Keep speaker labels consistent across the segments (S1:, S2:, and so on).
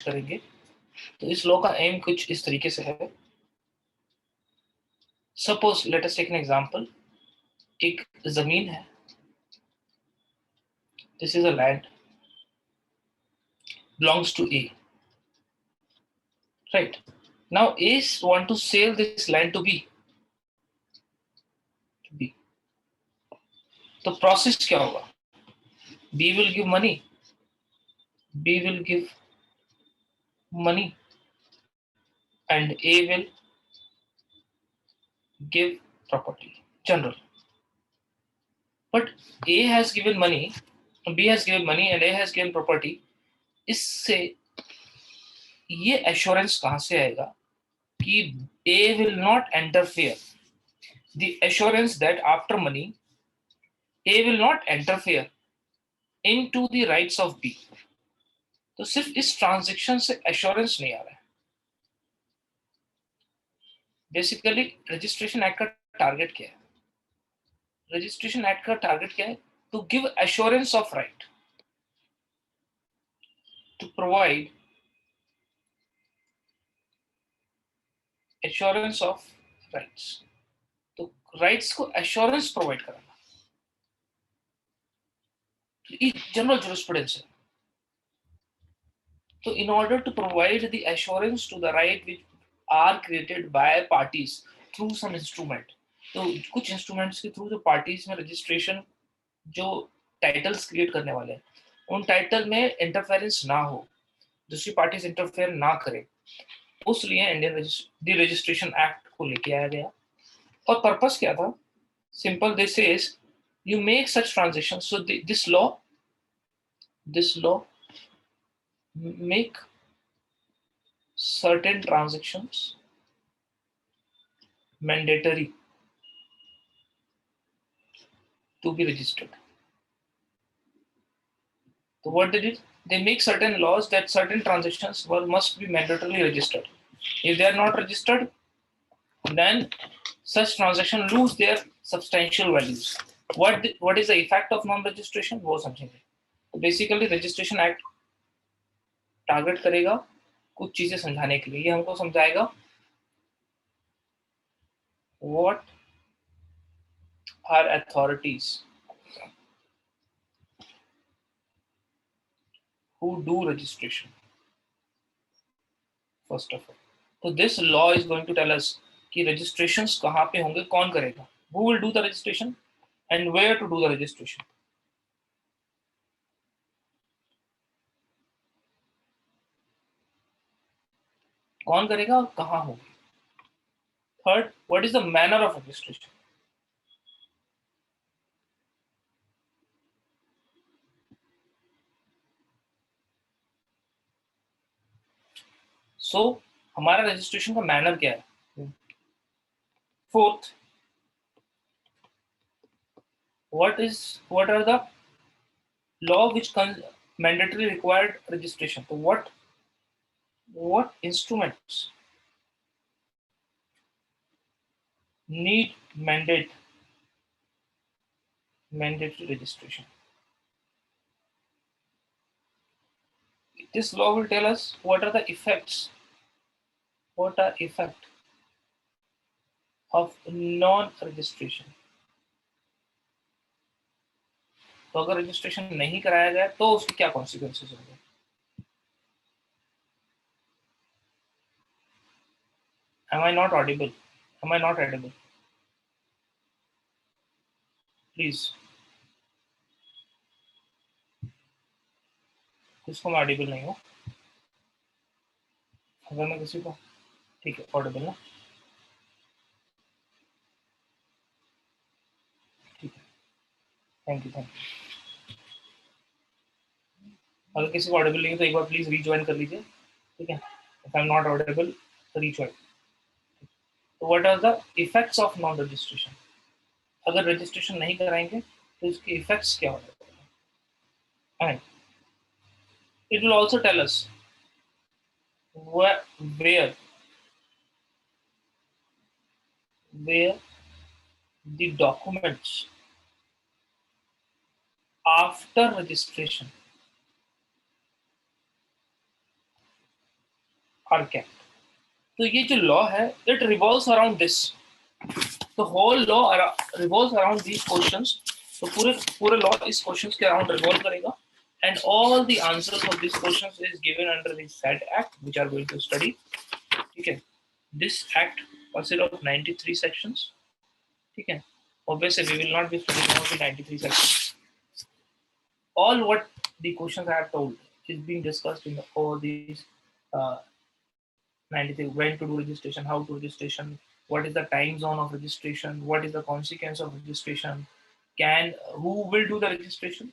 S1: करेंगे। तो इस लॉ का एम कुछ इस तरीके से है। Suppose let us take an example, एक जमीन है, this is a land belongs to A, right? Now A want to sell this land to B. तो प्रोसेस क्या होगा? B will give money, B will give money, and A will give property, general. But A has given money, B has given money, and A has given property. इससे ये assurance कहां से आएगा कि A will not interfere? The assurance that after money A will not interfere into the rights of B. तो सिर्फ इस transaction से एश्योरेंस नहीं आ रहा है। बेसिकली रजिस्ट्रेशन एक्ट का टारगेट क्या है? रजिस्ट्रेशन एक्ट का टारगेट क्या है? To give assurance of right, to provide assurance of rights. तो राइट्स को एश्योरेंस प्रोवाइड कराना, ये जनरल जूरिस्प्रूडेंस है। तो in order to provide the assurance to the right which are created by parties through some instrument, तो कुछ instruments के through जो पार्टीज में रजिस्ट्रेशन जो टाइटल्स क्रिएट करने वाले हैं, उन टाइटल में इंटरफेरेंस ना हो, दूसरी पार्टीज इंटरफेयर ना करे, उसलिए इंडियन रजिस्ट्रेशन एक्ट को लेके आया गया। और पर्पस क्या था? Simple, this is you make such transaction, so this law make certain transactions mandatory to be registered. So what they did? They make certain laws that certain transactions must be mandatorily registered. If they are not registered, then such transactions lose their substantial values. What is the effect of non-registration? वो समझेंगे। तो basically registration act target करेगा कुछ चीजें समझाने के लिए। ये हमको समझाएगा what are authorities who do registration, first of all. So this law is going to tell us कि registrations कहाँ पे होंगे, कौन करेगा, who will do the registration and where to do the registration. कौन करेगा और कहाँ होगी. Third, what is the manner of registration. So हमारा registration का manner क्या है. Fourth, what are the law which mandatory required registration. So what instruments need mandatory registration. This law will tell us what are the effects, what are effect of non-registration. तो अगर registration नहीं कराया जाए तो उसके क्या कॉन्सिक्वेंसेस होंगे. Am I not audible? Am I not audible? Please. किसको मैं ऑडिबल नहीं हूँ? अगर मैं किसी को, ठीक है, ऑडिबल ना, ठीक है, थैंक यू. अगर किसी को ऑडिबल नहीं है तो एक बार प्लीज रीज्वाइन कर लीजिए, ठीक है. If I am not audible rejoin. तो what are the effects of non registration. अगर रजिस्ट्रेशन नहीं कराएंगे तो इसके इफेक्ट्स क्या होंगे. And it will also tell us where the documents after registration are kept. तो ये जो law है, it revolves around this. The whole law revolves around these questions. तो पूरे law इस questions के around revolve करेगा, and all the answers of these questions is given under the said act, which are going to study. ठीक है, this act consists of 93 sections. ठीक है, obviously we will not be studying all the 93 sections. All what the questions I have told is being discussed in all these 93. When to do registration, how to registration, what is the time zone of registration, what is the consequence of registration, who will do the registration,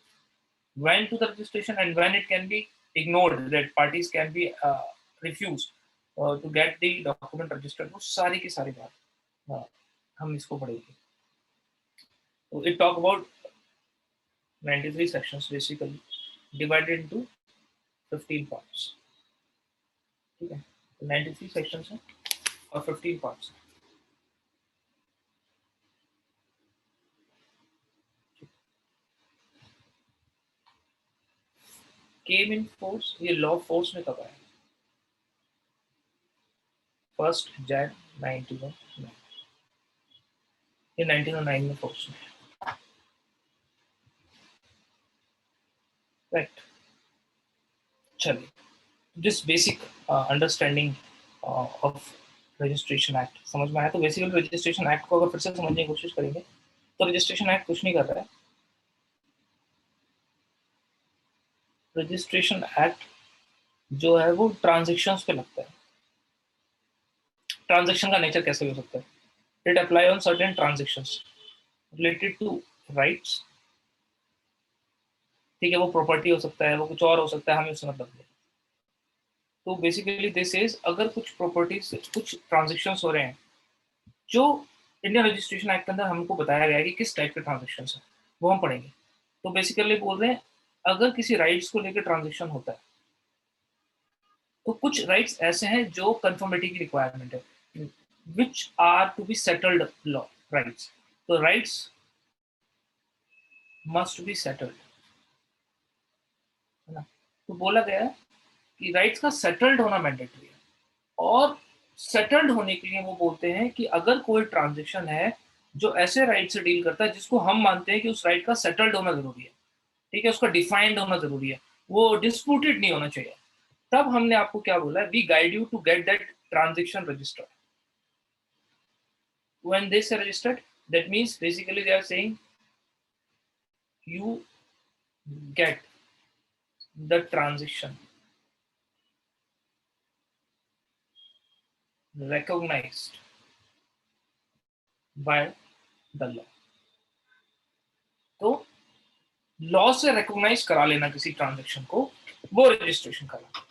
S1: when to the registration, and when it can be ignored, that parties can be refused to get the document registered. वो सारी की सारी बात हम इसको पढ़ेंगे. So it talk about 93 sections basically divided into 15 parts. ठीक है, 93 sections हैं और 15 parts. Came in force, ये law force में कब आया? 1 Jan 1909. ये 1909 में force में, right? चलिए, this basic understanding of registration act समझ में आया. तो बेसिकली रजिस्ट्रेशन एक्ट को अगर फिर से समझने की कोशिश करेंगे तो रजिस्ट्रेशन एक्ट कुछ नहीं कर रहा है. रजिस्ट्रेशन एक्ट जो है वो ट्रांजेक्शन्स पे लगता है. ट्रांजेक्शन का नेचर कैसे हो सकता है? It apply on certain transactions related to rights. ठीक है, वो प्रॉपर्टी हो सकता है, वो कुछ और हो सकता है, हमें उससे मतलब नहीं. तो बेसिकली दिस इज, अगर कुछ प्रॉपर्टीज, कुछ ट्रांजेक्शंस हो रहे हैं जो इंडियन रजिस्ट्रेशन एक्ट के अंदर हमको बताया गया है कि किस टाइप के ट्रांजेक्शंस हैं, वो हम पढ़ेंगे. तो बेसिकली बोल रहे हैं अगर किसी राइट्स को लेकर ट्रांजेक्शन होता है तो कुछ राइट्स ऐसे हैं जो कंफर्मिटी की रिक्वायरमेंट है, which are to be settled law rights. तो राइट्स मस्ट बी सेटल्ड, है ना. तो बोला गया है कि राइट्स का सेटल्ड होना मैंडेटरी है. और सेटल्ड होने के लिए वो बोलते हैं कि अगर कोई ट्रांजेक्शन है जो ऐसे राइट से डील करता है जिसको हम मानते हैं कि उस राइट का सेटल्ड होना जरूरी है, ठीक है, उसका डिफाइंड होना जरूरी है, वो डिस्प्यूटेड नहीं होना चाहिए, तब हमने आपको क्या बोला है, we guide you to get that transaction registered. When they say registered, that means basically they are saying you get the transaction recognized by the law. तो लॉ से रिकॉग्नाइज करा लेना किसी ट्रांजेक्शन को, वो रजिस्ट्रेशन करा.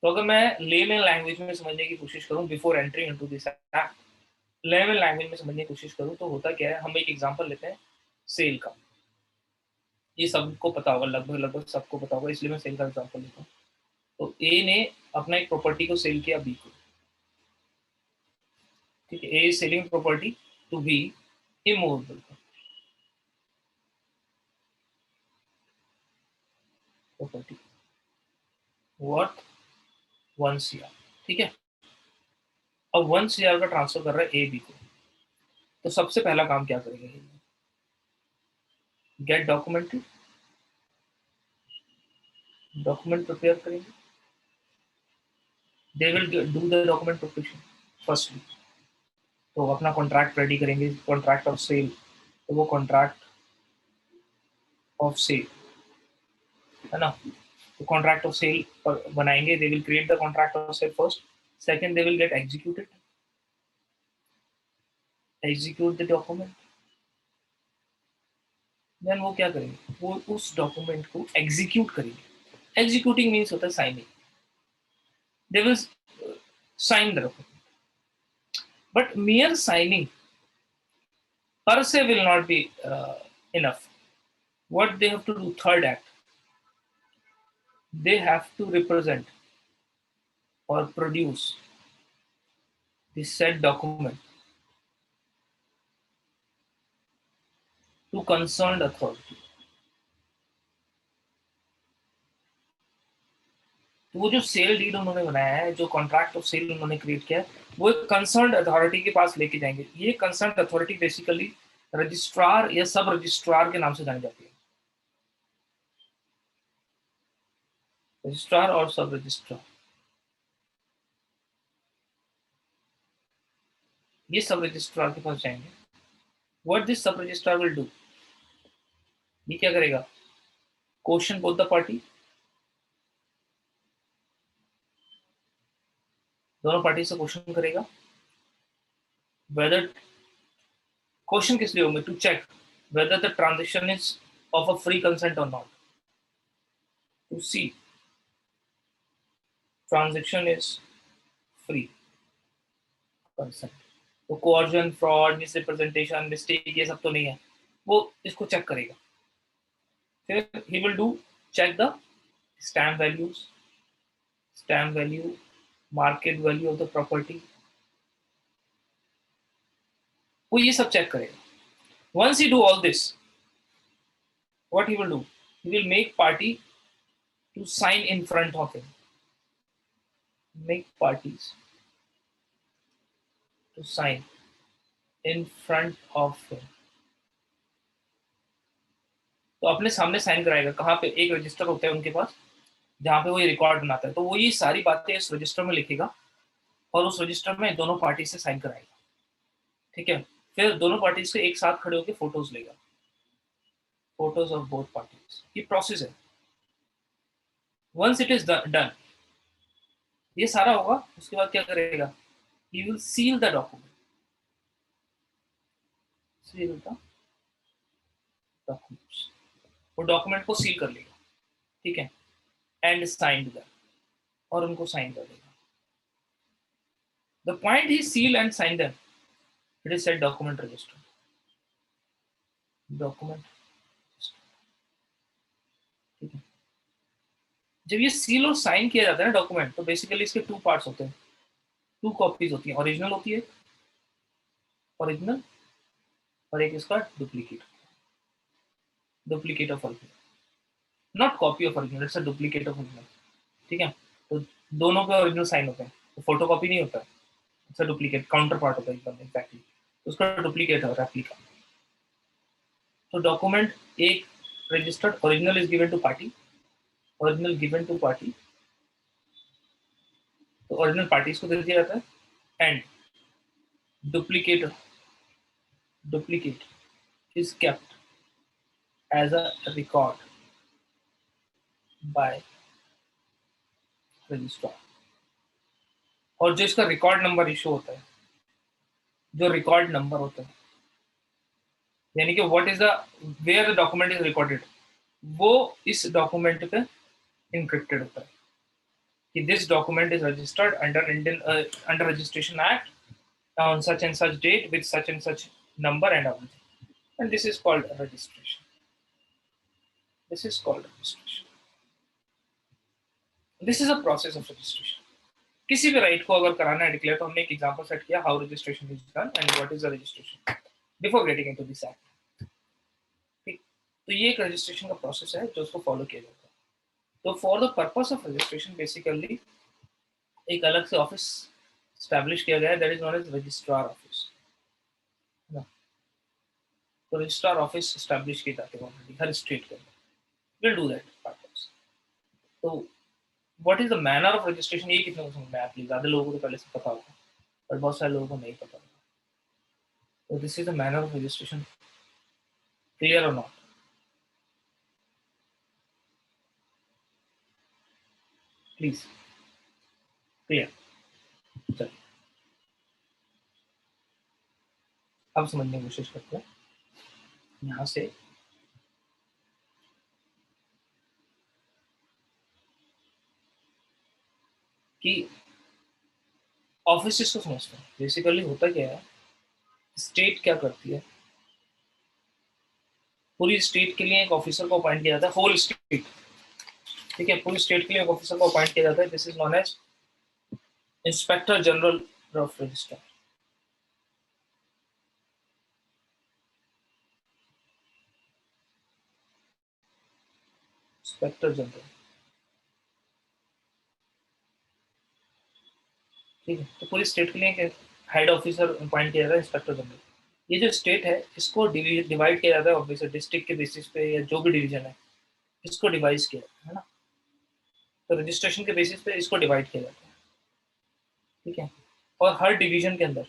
S1: तो अगर मैं लेमन लैंग्वेज में समझने की कोशिश करूं before entering into this act, layman language में समझने की कोशिश करूं तो होता क्या है, हम एक एग्जांपल लेते हैं सेल का. ये सबको पता होगा, लगभग सबको पता होगा, इसलिए मैं सेल का एग्जांपल लेता हूँ. तो ए ने अपना एक प्रॉपर्टी को सेल किया बी को. ठीक है, A is selling property to B immovable property worth 1 CR. ठीक है, अब 1 CR का ट्रांसफर कर रहा है ए बी को. तो सबसे पहला काम क्या करेंगे, गेट डॉक्यूमेंट प्रिपेयर करेंगे. They will do the document preparation firstly. तो अपना कॉन्ट्रैक्ट रेडी करेंगे, कॉन्ट्रैक्ट ऑफ सेल. तो वो कॉन्ट्रैक्ट ऑफ सेल, है ना, तो कॉन्ट्रैक्ट ऑफ सेल बनाएंगे. They will create the contract of sale first. Second, they will get execute the document. Then वो क्या करेंगे, वो उस डॉक्यूमेंट को एग्जीक्यूट करेंगे. एग्जीक्यूटिंग मीन्स होता है signing. They will sign the document. But mere signing per se will not be enough. What they have to do, third act, they have to represent or produce the said document to concerned authority. तो वो जो sale deed उन्होंने बनाया है, जो contract of cell उन्होंने create किया है, वो एक कंसर्न्ड अथॉरिटी के पास लेके जाएंगे। ये कंसर्न्ड अथॉरिटी बेसिकली रजिस्ट्रार या सब रजिस्ट्रार के नाम से जानी जाती है। रजिस्ट्रार और सब रजिस्ट्रार, ये सब रजिस्ट्रार के पास जाएंगे। What this sub registrar will do, ये क्या करेगा? क्वेश्चन बोथ द पार्टी, दोनों पार्टी से क्वेश्चन करेगा। वेदर, क्वेश्चन किस लिए होंगे? To check whether the transaction is of a free consent और not, to see transaction is free consent. तो कोऑर्जन, फ्रॉड, मिसरिप्रेजेंटेशन, मिस्टेक, ये सब तो नहीं है, वो इसको चेक करेगा। फिर he will do check the stamp values, stamp value, market value of the property, वो ये सब चेक करेगा। Once he do all this, what he will do, he will make party to sign in front of him, make parties to sign in front of him। तो अपने सामने sign कराएगा। कहाँ पे? एक रजिस्टर होता है उनके पास, जहाँ पे वो ये रिकॉर्ड बनाता है, तो वो ये सारी बातें इस रजिस्टर में लिखेगा और उस रजिस्टर में दोनों पार्टी से साइन कराएगा। ठीक है, फिर दोनों पार्टी से एक साथ खड़े होकर फोटोज लेगा, फोटोज ऑफ बोथ पार्टीज। ये प्रोसेस है। वंस इट इज डन, ये सारा होगा, उसके बाद क्या करेगा? He will seal the document, seal the documents, वो डॉक्यूमेंट को सील कर लेगा। ठीक है, एंड साइंड दैट, और उनको साइन कर देगा। The point he seal and sign them, it is said document register, document. ठीक है, जब ये सील और साइन किया जाता है ना डॉक्यूमेंट, तो बेसिकली इसके टू पार्ट्स होते हैं, टू कॉपीज होती हैं। ओरिजिनल होती है, ओरिजिनल, और एक इसका duplicate, duplicate of original, not copy of original, it's a duplicate of original. ठीक है, तो दोनों पे ओरिजिनल साइन होते हैं, तो फोटो कॉपी नहीं होता है, it's a duplicate, counter part होता है एकदम एग्जैक्टली, तो उसका डुप्लीकेट है, रेप्लिका। तो डॉक्यूमेंट एक registered, original is given to party, original given to party, तो ओरिजिनल पार्टीज को दे दिया जाता है। And duplicate, duplicate is kept as a record by registrar। और जो इसका रिकॉर्ड नंबर इशू होता है, जो रिकॉर्ड नंबर होता है, यानी कि what is the, where the document is recorded, वो इस डॉक्यूमेंट पे इनक्रिप्टेड होता है कि this document is registered under Indian, under registration act on such and such date with such and such number and everything, and this is called registration, this is called registration, this is a process of registration। किसी भी right को अगर कराना है declare, तो हमने एक example set किया, how registration is done and what is the registration before getting into this act. ठीक, तो ये एक रजिस्ट्रेशन का प्रोसेस है जो उसको फॉलो किया जाता है। तो for the purpose of registration basically एक अलग से ऑफिस स्टैब्लिश किया गया है, that is known as registrar office. तो रजिस्ट्रार ऑफिस स्टैब्लिश किए जाते हैं ऑलरेडी हर स्टेट के अंदर, विल डू दैट पार्ट। तो what is the manner of registration, ये कितने को समझ में आया प्लीज? ज्यादा लोगों को तो पहले से पता होगा, पर बहुत सारे लोगों को नहीं पता होगा। तो this is the manner of registration, clear और नॉट? Please clear? चलिए अब समझने की कोशिश करते हैं। यहाँ से कि ऑफिस को समझते हैं। बेसिकली होता क्या है, स्टेट क्या करती है, पूरी स्टेट के लिए एक ऑफिसर को अपॉइंट किया जाता है, होल स्टेट। ठीक है, पूरी स्टेट के लिए एक ऑफिसर को अपॉइंट किया जाता है, this is known as inspector general of register. Inspector general ठीक है। तो पूरी स्टेट के लिए हेड ऑफिसर अपॉइंट किया जाता है, इंस्पेक्टर जनरल। ये जो स्टेट है इसको डिवाइड किया जाता है ऑफिसर डिस्ट्रिक्ट के बेसिस पे, या जो भी डिवीजन है इसको डिवाइड किया जाता है ना। तो रजिस्ट्रेशन के बेसिस पे इसको डिवाइड किया जाता है, ठीक है। और हर डिवीजन के अंदर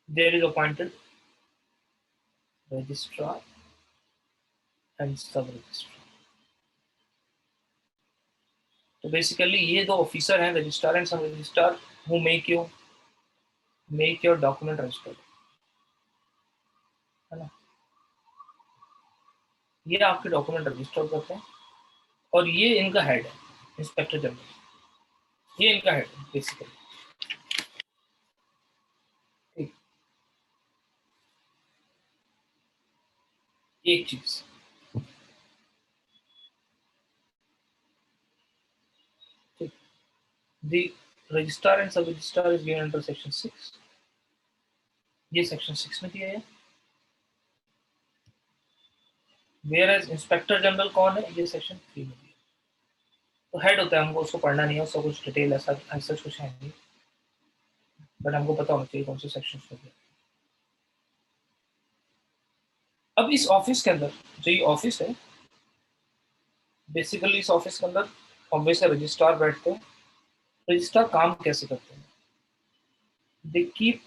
S1: there is appointed registrar and sub registrar. तो बेसिकली ये दो ऑफिसर हैं, registrar and sub registrar, who make your document registered, है ना। ये आपके डॉक्यूमेंट रजिस्टर करते हैं, और ये इनका हेड है, इंस्पेक्टर जनरल। ये इनका हेड है बेसिकली, ठीक। एक चीज, ठीक। The registrar and sub registrar is given under section 6। ये सेक्शन 6 में दिया है। वेयर एज इंस्पेक्टर जनरल कौन है, ये सेक्शन 3 में दिया है। तो हेड होता है, हमको उसको पढ़ना नहीं है, उसका कुछ डिटेल ऐसा कुछ है नहीं, बट हमको पता होना चाहिए कौन से सेक्शन में दिया। अब इस ऑफिस के अंदर, जो ये ऑफिस है, बेसिकली इस ऑफिस के अंदर ऑब्वियसली रजिस्ट्रार बैठते हैं। रजिस्ट्रार काम कैसे करते हैं? They keep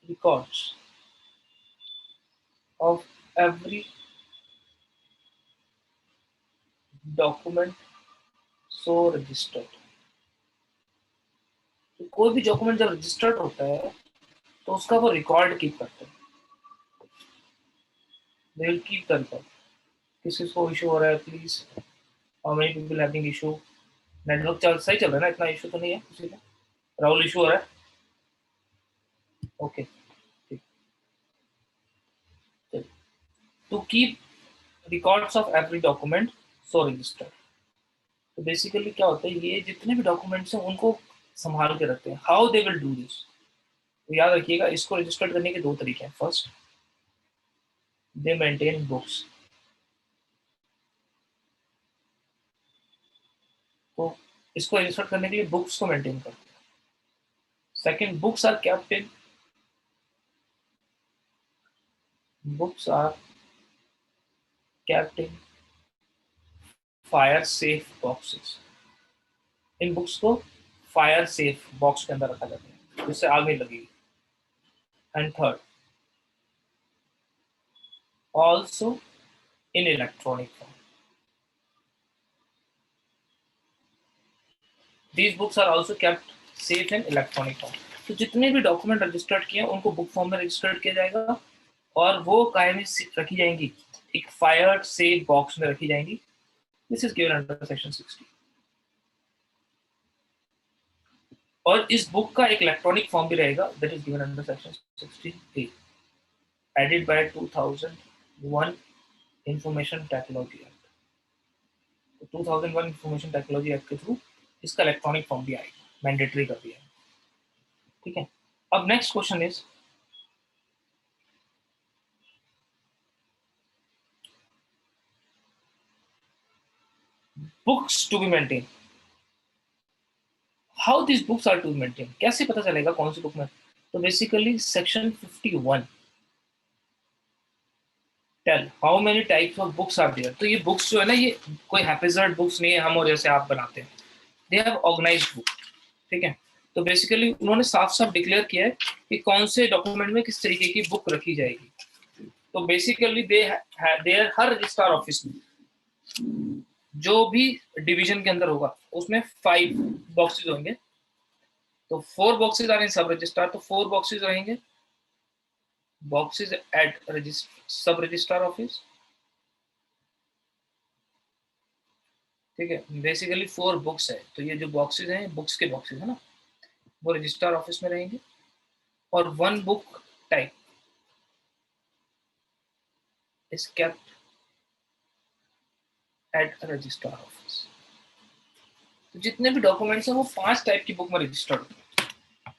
S1: records of every document so registered। तो कोई भी डॉक्यूमेंट जब रजिस्टर्ड होता है तो उसका वो रिकॉर्ड कीप करते हैं। They will keep the record, किसी को इशू हो रहा है please, how many people having issue, network सही चल रहा है ना, इतना इशू तो नहीं है किसी का, राहुल इशू हो रहा है, ओके, ठीक। To keep records of every document so registered. तो बेसिकली क्या होता है, ये जितने भी डॉक्यूमेंट्स हैं उनको संभाल के रखते हैं। How they will do this, तो याद रखिएगा, इसको रजिस्टर्ड करने के दो तरीके हैं। फर्स्ट, दे मेंटेन बुक्स। तो इसको रजिस्टर करने के लिए बुक्स को मेंटेन करते हैं। Second, books are kept in fire safe boxes. इन बुक्स को फायर सेफ बॉक्स के अंदर रखा जाता है जिससे आग नहीं लगेगी। And third, also in electronic form. These books are also kept safe in electronic form. तो जितने भी डॉक्यूमेंट रजिस्टर्ड किए हैं उनको बुक फॉर्म में रजिस्टर्ड किया जाएगा, और वो कायम रखी जाएंगी, एक फायर सेफ बॉक्स में रखी जाएंगी। This is given under section 60। और इस बुक का एक इलेक्ट्रॉनिक फॉर्म भी रहेगा, that is given under section 60A, added by 2001 information technology act. तो 2001 इंफॉर्मेशन टेक्नोलॉजी एक्ट के थ्रू इसका इलेक्ट्रॉनिक फॉर्म भी आएगा, मैंडेटरी कर दिया है, ठीक है। अब next question is, books to be maintain, how this books are to be maintain, कैसे पता चलेगा कौन सी बुक में? तो basically section 51 tell how many types of books are there. तो ये बुक्स जो है ना, ये कोई हैप्पीजर्ड बुक्स नहीं है हम और जैसे आप बनाते हैं, दे हैव ऑर्गेनाइज्ड बुक, ठीक है। तो बेसिकली उन्होंने साफ साफ डिक्लेयर किया है कि कौन से डॉक्यूमेंट में किस तरीके की बुक रखी जाएगी। तो बेसिकली देयर हर रजिस्ट्रार ऑफिस में जो भी डिवीजन के अंदर होगा उसमें 5 बॉक्सेस होंगे। तो 4 बॉक्सेस आर इन सब रजिस्ट्रार, तो 4 बॉक्सेस रहेंगे, बॉक्सेस एट सब रजिस्ट्रार ऑफिस, ठीक है। बेसिकली 4 बुक्स है, तो ये जो बॉक्सेस हैं बुक्स के बॉक्सेस है ना, वो रजिस्ट्रार ऑफिस में रहेंगे। और 1 book type is kept at registrar office. तो जितने भी डॉक्यूमेंट्स हैं वो 5 टाइप की बुक में रजिस्टर्ड होते हैं,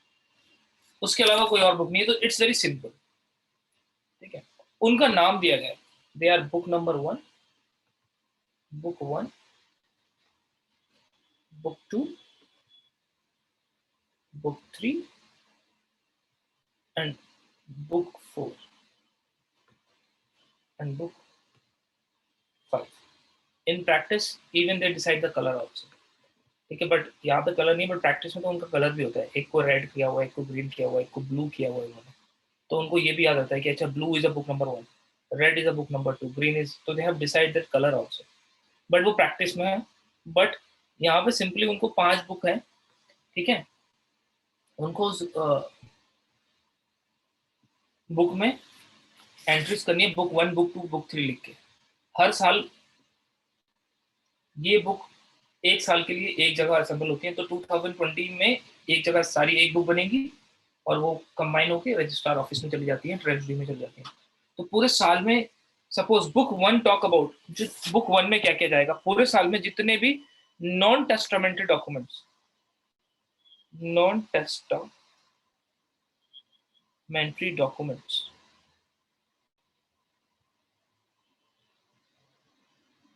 S1: उसके अलावा कोई और बुक नहीं है। तो इट्स वेरी सिंपल, ठीक है। उनका नाम दिया गया है, they are book number 1, book 1, book 2, book 3 and book 4 and book 5. In practice even they decide the color also. ठीक है, बट यहाँ पे कलर नहीं, बट प्रैक्टिस में तो उनका कलर भी होता है, एक को रेड किया हुआ है, एक को ग्रीन किया हुआ है, एक को ब्लू किया हुआ है उन्होंने, तो उनको ये भी याद आता है कि अच्छा blue is a book number 1, red is a book number 2, green is, तो they have decide that colour also, but वो प्रैक्टिस में है। बट यहाँ पे सिंपली उनको 5 बुक है, ठीक है, उनको बुक में एंट्रीज करनी है, बुक 1, बुक 2, बुक 3 लिख के। हर साल ये बुक एक साल के लिए एक जगह असेंबल होती है, तो 2020 में एक जगह सारी एक बुक बनेगी और वो कंबाइन होकर रजिस्ट्रार ऑफिस में चली जाती है, ट्रेजरी में चली जाती है। तो पूरे साल में suppose book 1 talk about, book 1 में क्या किया जाएगा, पूरे साल में जितने भी non testamentary documents, non testamentary documents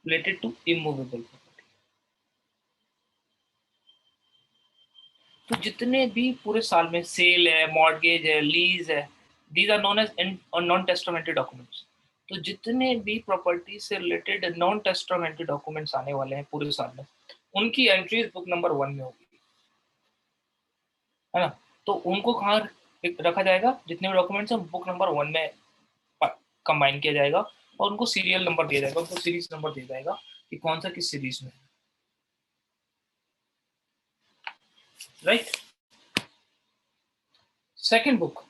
S1: related to immovable, तो जितने भी पूरे साल में सेल है, मॉर्गेज है, लीज है, these are known as non testamentary documents. तो जितने भी प्रॉपर्टी से रिलेटेड नॉन टेस्टामेंटरी डॉक्यूमेंट्स आने वाले हैं पूरे साल में, उनकी एंट्रीज बुक नंबर 1 में होगी, है ना। तो उनको कहाँ रखा जाएगा, जितने भी डॉक्यूमेंट्स हैं बुक नंबर 1 में कंबाइन किया जाएगा और उनको सीरियल नंबर दिया जाएगा, उनको सीरीज नंबर दिया जाएगा कि कौन सा किस सीरीज में, right. Second book,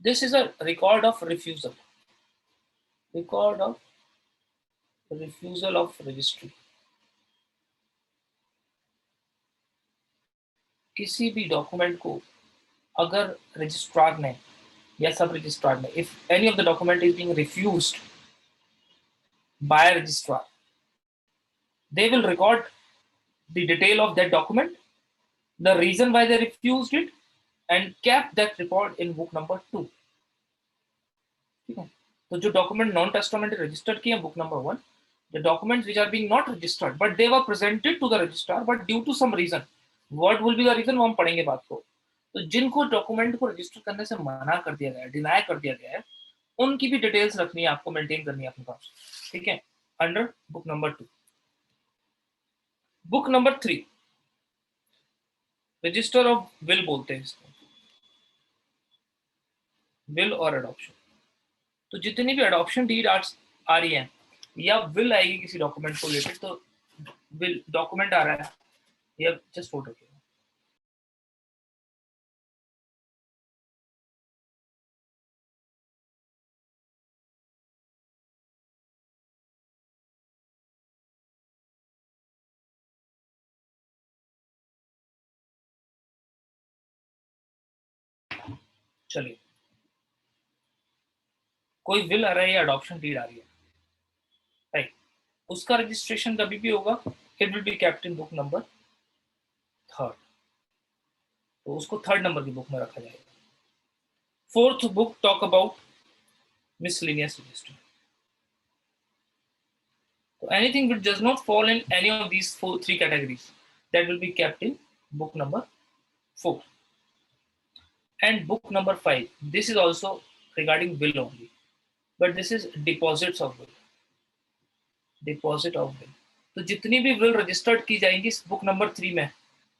S1: this is a record of refusal, record of refusal of registry। किसी भी डॉक्यूमेंट को अगर रजिस्ट्रार ने या सब रजिस्ट्रार ने, if any of the document is being refused by registrar, they will record the detail of that document, the reason why they refused it, and kept that record in book number 2, ठीक है। तो जो document non testamentary registered किए हैं book number 1, the documents which are being not registered but they were presented to the registrar but due to some reason, what will be the reason वो हम पढ़ेंगे बात को। तो जिनको डॉक्यूमेंट को रजिस्टर करने से मना कर दिया गया है, डिनाई कर दिया गया है, उनकी भी डिटेल्स रखनी है आपको, मेंटेन करनी है अपने पास, ठीक है, under book number 2। Book number 3 register of will बोलते हैं इसको, विल और एडॉप्शन। तो जितनी भी एडॉप्शन डीड आ रही है या विल आएगी किसी डॉक्यूमेंट को रिलेटेड, तो विल डॉक्यूमेंट आ रहा है या जस्ट फोटो के, चलिए कोई विल आ रहा है या अडॉप्शन डीड आ रही है, राइट, उसका रजिस्ट्रेशन कभी भी होगा, it will be kept in book number 3, तो उसको 3rd नंबर की बुक में रखा जाएगा। 4th book talk about miscellaneous register, so anything which does not fall in any of these 3 categories, that will be kept in book number 4 and book number 5. This is also regarding will only, but this is deposits of will, deposit of will। तो जितनी भी will registered की जाएंगी book number 3 में,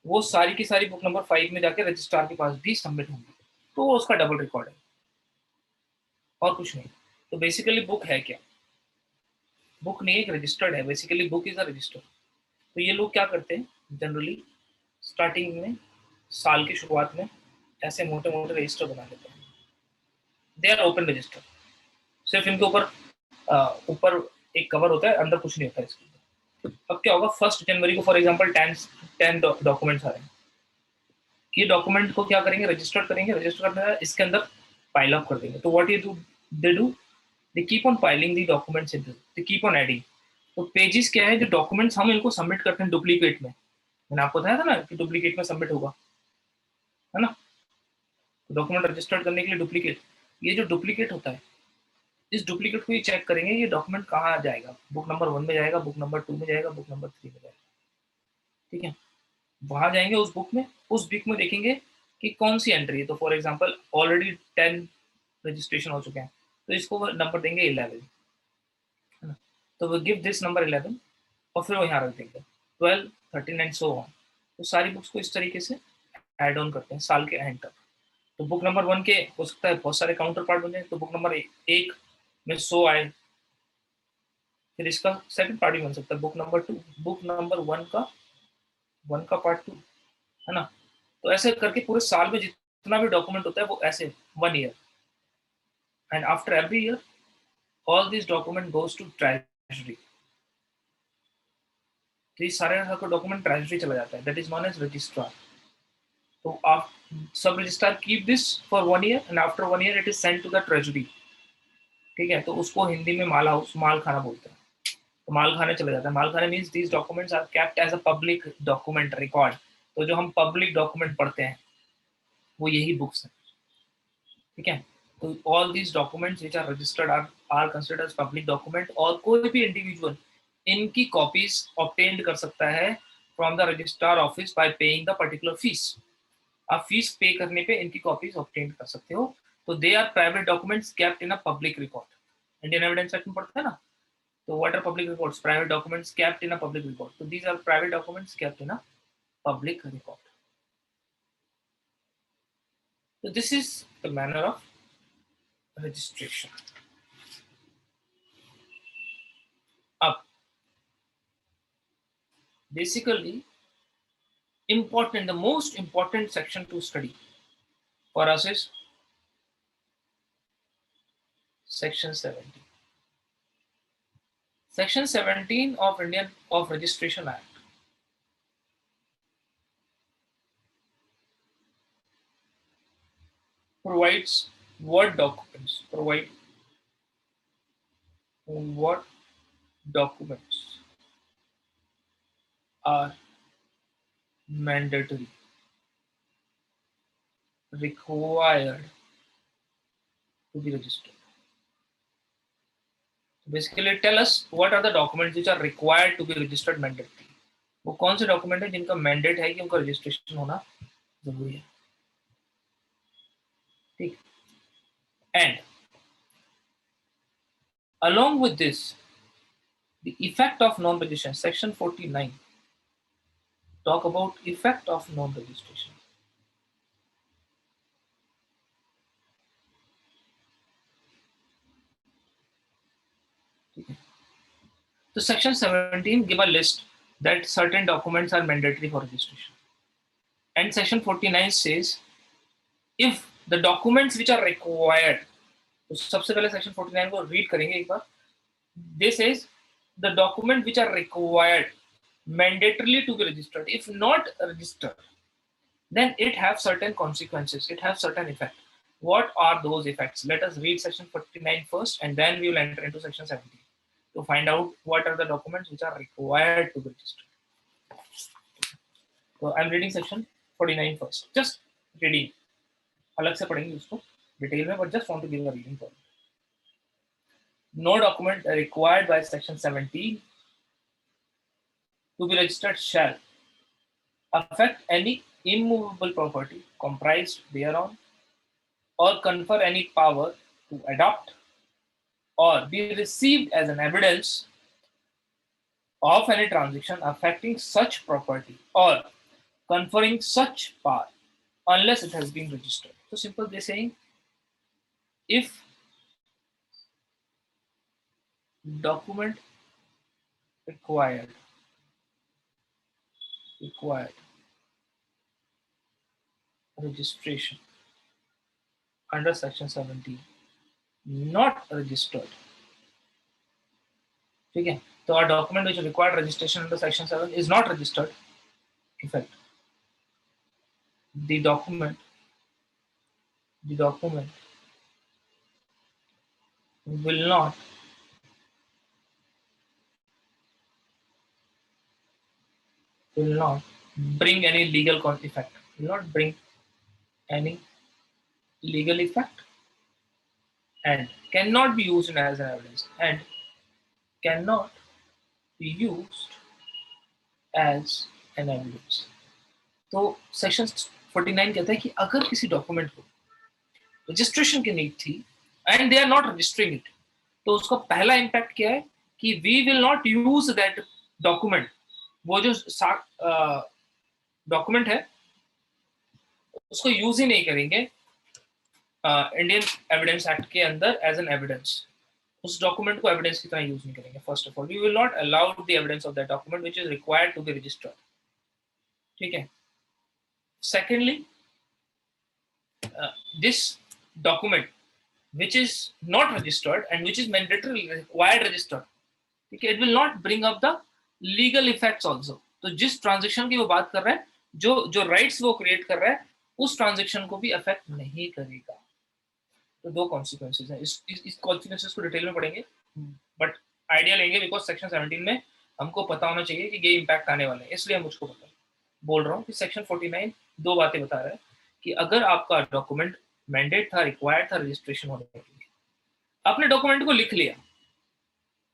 S1: वो सारी की सारी बुक नंबर 5 में जाके रजिस्ट्रार के पास भी सबमिट होंगी, तो वो उसका डबल रिकॉर्ड है और कुछ नहीं। तो बेसिकली बुक है क्या, बुक नहीं, एक रजिस्टर्ड है, basically book is a resistor. तो ये लोग क्या करते हैं जनरली स्टार्टिंग में, साल की शुरुआत में ऐसे मोटे मोटे रजिस्टर बना लेते हैं, दे आर ओपन रजिस्टर, सिर्फ इनके ऊपर ऊपर एक कवर होता है, अंदर कुछ नहीं होता है इसके। अब क्या होगा, 1 जनवरी को फॉर एग्जांपल 10 डॉक्यूमेंट्स आ रहे हैं, ये डॉक्यूमेंट को क्या करेंगे, रजिस्टर करेंगे, रजिस्टर करने इसके अंदर पाइल अप कर देंगे। तो what you do, they keep on piling the documents in, they keep on adding. तो पेजेस क्या है, जो डॉक्यूमेंट्स हम इनको सबमिट करते हैं डुप्लीकेट में, मैंने आपको बताया था ना कि डुप्लीकेट में सबमिट होगा, है ना, डॉक्यूमेंट रजिस्टर्ड करने के लिए डुप्लीकेट, ये जो डुप्लीकेट होता है, इस डुप्लीकेट को ये चेक करेंगे ये डॉक्यूमेंट कहाँ जाएगा, बुक नंबर 1 में जाएगा, बुक नंबर 2 में जाएगा, बुक नंबर 3 में जाएगा। ठीक है, वहां जाएंगे उस बुक में, उस बुक में देखेंगे कि कौन सी एंट्री है। तो फॉर एग्जांपल ऑलरेडी 10 रजिस्ट्रेशन हो चुके हैं, तो इसको नंबर देंगे 11, है ना। तो वो गिव दिस नंबर 11 और फिर वो यहाँ रख देंगे 12, 13 एंड सो ऑन। तो सारी बुक्स को इस तरीके से ऐड ऑन करते हैं साल के एंड तक। तो बुक नंबर 1 के हो सकता है बहुत सारे काउंटर पार्ट बन जाए, तो बुक नंबर 1 में 100 आए, फिर इसका सेकंड पार्ट भी बन सकता है बुक नंबर 2, बुक नंबर 1 का पार्ट 2, है ना। तो ऐसे करके पूरे साल में जितना भी डॉक्यूमेंट होता है वो ऐसे 1 year, and after every year all this document goes to treasury. तो ये सारे डॉक्यूमेंट ट्रेजरी चला जाता है, that is known as registrar. तो आप sub registrar keep this for 1 year and after 1 year it is sent to the treasury. ठीक है, तो उसको हिंदी में माल हाउस, माल खाना बोलते हैं। तो माल खाने चले जाता है। माल खाने means these documents are kept as a public document record. तो जो हम पब्लिक डॉक्यूमेंट पढ़ते हैं वो यही बुक्स हैं। ठीक है, तो all these documents which are registered are considered as public document, और कोई भी इंडिविजुअल इनकी कॉपीज ऑब्टेन्ड कर सकता है from the registrar office by paying the particular fees. आप फीस पे करने पे इनकी कॉपीज ऑब्टेन कर सकते हो। तो they are private documents kept in a public record. Indian evidence act में पढ़ता है ना, तो what are public records? Private documents kept in a public record. So these are private documents kept in a public record. So this is the manner of registration. Up, basically, important, the most important section to study for us is section 17. Section 17 of Indian of Registration Act provides what documents are mandatory, required to be registered. Basically, tell us what are the documents which are required to be registered mandatory. वो कौन से document है जिनका mandate है कि उनका registration होना जरूरी है। ठीक, and along with this, the effect of non-registration, section 49 talk about effect of non-registration. So section 17 give a list that certain documents are mandatory for registration, and section 49 says if the documents which are required, तो सबसे पहले section 49 को read करेंगे एक बार। This is the document which are required mandatorily to be registered. If not registered, then it have certain consequences, it have certain effect. What are those effects? Let us read section 49 first, and then we will enter into section 17 to find out what are the documents which are required to be registered. So I'm reading section 49 first, just reading, अलग से पढ़ेंगे उसको detail में, but just want to give a reading for it. No document required by section 17 to be registered shall affect any immovable property comprised thereon, or confer any power to adopt or be received as an evidence of any transaction affecting such property or conferring such power unless it has been registered. So simple, they're saying if document required registration under section 17 not registered, ठीक है, तो our document which required registration under section 7 is not registered, in fact the document will not bring any legal effect, will not bring any legal effect, and cannot be used as an evidence, as an evidence. तो section 49 कहता है कि अगर किसी document को registration की need थी and they are not registering it, तो उसका पहला इम्पैक्ट क्या है कि we will not use that document. वो जो डॉक्यूमेंट है उसको यूज ही नहीं करेंगे इंडियन एविडेंस एक्ट के अंदर एज एन एविडेंस। उस डॉक्यूमेंट को एविडेंस की तरह यूज नहीं करेंगे। First of all we will not allow the evidence of that document which is required to be registered. ठीक है। Secondly, this document which is not registered and which is mandatorily required registered, ठीक है, it will not bring up the legal effects also। तो जिस transaction की वो बात कर रहा है, जो जो राइट्स वो क्रिएट कर रहा है, उस ट्रांजेक्शन को भी अफेक्ट नहीं करेगा। तो दो कॉन्सिक्वेंसेज हैं। इस कॉन्सिक्वेंसेज को डिटेल में पढ़ेंगे, बट आइडिया लेंगे बिकॉज सेक्शन 17 में हमको पता होना चाहिए कि ये इम्पैक्ट आने वाले हैं, इसलिए हम उसको बोल रहा हूँ कि सेक्शन 49 दो बातें बता रहा है कि अगर आपका डॉक्यूमेंट मैंडेट था, रिक्वायर्ड था रजिस्ट्रेशन होने के लिए, आपने डॉक्यूमेंट को लिख लिया,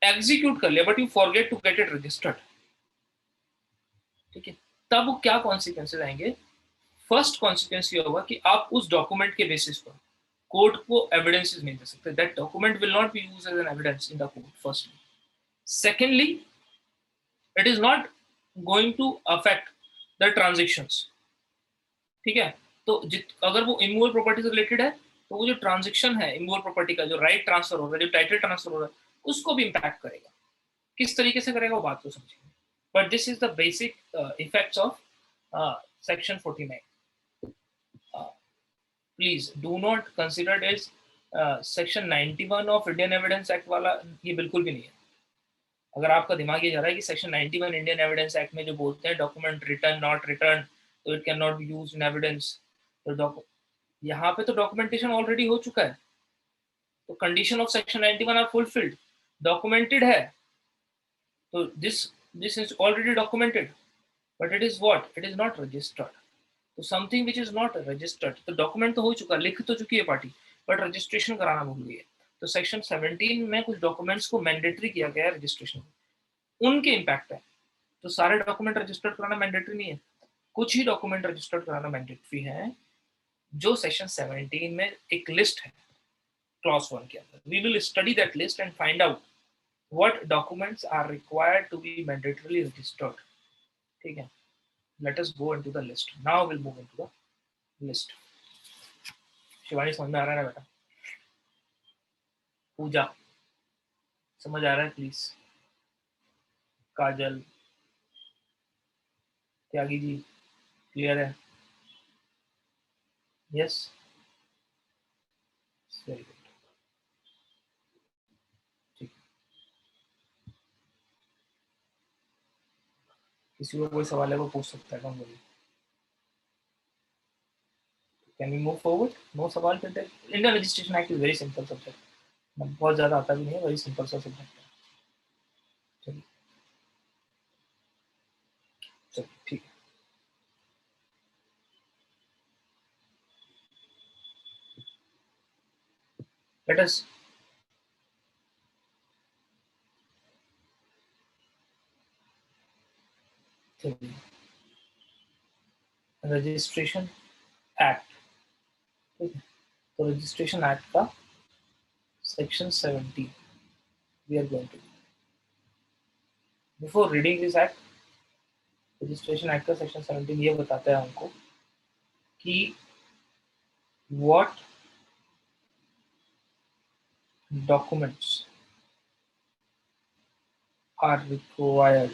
S1: एग्जीक्यूट कर लिया, but you forget to get it registered, ठीक है, तब क्या कॉन्सिक्वेंसेज आएंगे? फर्स्ट कॉन्सिक्वेंस ये होगा कि आप उस डॉक्यूमेंट के बेसिस पर कोर्ट को एविडेंसेस नहीं दे सकते। That document will not be used as an evidence in the court, firstly. Secondly, it is not going to affect the transactions, ठीक है। तो अगर वो इमूवेबल प्रॉपर्टी से रिलेटेड है, तो वो जो ट्रांजेक्शन है इमूवेबल प्रॉपर्टी का, जो राइट ट्रांसफर हो रहा है, जो टाइटल ट्रांसफर हो रहा है, उसको भी इम्पैक्ट करेगा। किस तरीके से करेगा वो बात को समझेंगे, but this is the basic effects of section 49। Please do not consider is section 91 of Indian evidence act वाला, ये बिल्कुल भी नहीं है। अगर आपका दिमाग ये जा रहा है कि सेक्शन 91 इंडियन एविडेंस एक्ट में जो बोलते हैं डॉक्यूमेंट रिटर्न नॉट रिटर्न, तो it can not be used in evidence, तो यहाँ पे तो डॉक्यूमेंटेशन ऑलरेडी हो चुका है, तो condition of section 91 are fulfilled, documented है, तो this is already documented, but it is what, it is not registered. तो something which is not registered, तो डॉक्यूमेंट तो हो चुका, लिख तो चुकी है पार्टी, बट रजिस्ट्रेशन कराना भूल गई है। तो सेक्शन 17 में कुछ डॉक्यूमेंट्स को मैंडेटरी किया गया है रजिस्ट्रेशन, उनके इम्पैक्ट है। तो सारे डॉक्यूमेंट रजिस्टर्ड कराना मैंडेटरी नहीं है, कुछ ही डॉक्यूमेंट रजिस्टर्ड कराना मैंडेटरी है, जो सेक्शन 17 में एक लिस्ट है क्लॉज 1 के अंदर। We will study that list and find out what documents are required to be mandatorily registered, ठीक है। Let us go into the list now, we'll move into the list। Shivani समझ में आ रहा है ना बेटा? पूजा समझ आ रहा है प्लीज? काजल, त्यागी जी, क्लियर है? यस, वेरी गुड, ठीक। किसी को कोई सवाल है वो पूछ सकता है, कौन बोलिए? Can we move forward? No सवाल करते। Indian registration act is very simple subject, बहुत ज्यादा आता भी नहीं है, वेरी सिंपल सा सब्जेक्ट है। चलिए चलिए ठीक है। लेट अस रजिस्ट्रेशन एक्ट, ठीक है। तो रजिस्ट्रेशन एक्ट का section 17 we are going to, before reading this act, registration act का सेक्शन 17 ये बताता है हमको कि what documents are required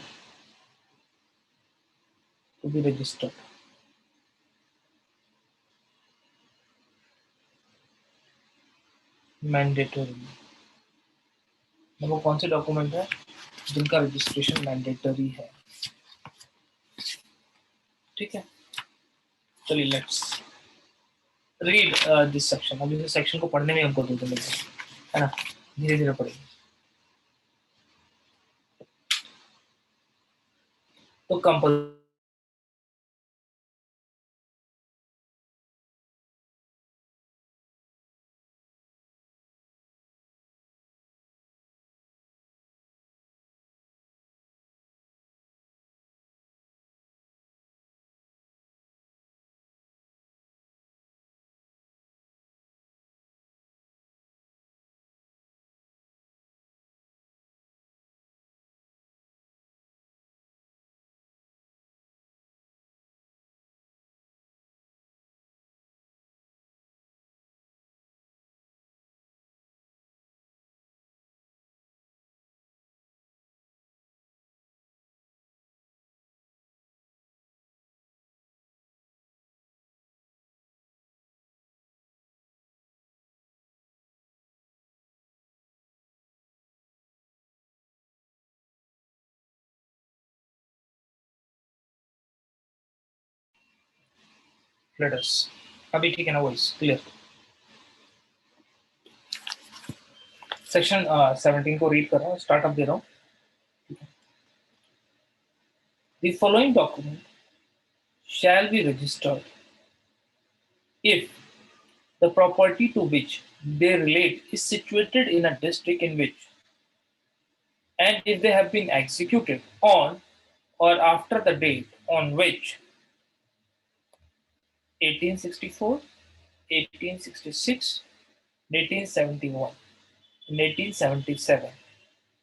S1: to be registered. Mandatory, वो कौन से डॉक्यूमेंट है जिनका रजिस्ट्रेशन मैंडेटरी है, ठीक है। चलिए लेट्स रीड दिस सेक्शन। अभी इस सेक्शन को पढ़ने में हमको 2 दिन लगेगा, है ना, धीरे धीरे पढ़ेंगे। तो कंपल Let us. अभी ठीक है ना वॉइस क्लियर? सेक्शन 17 को रीड कर रहा हूँ, स्टार्टअप दे रहा हूँ. The following document shall be registered if the property to which they relate is situated in a district in which, and if they have been executed on or after the date on which 1864, 1866, 1871, and 1877,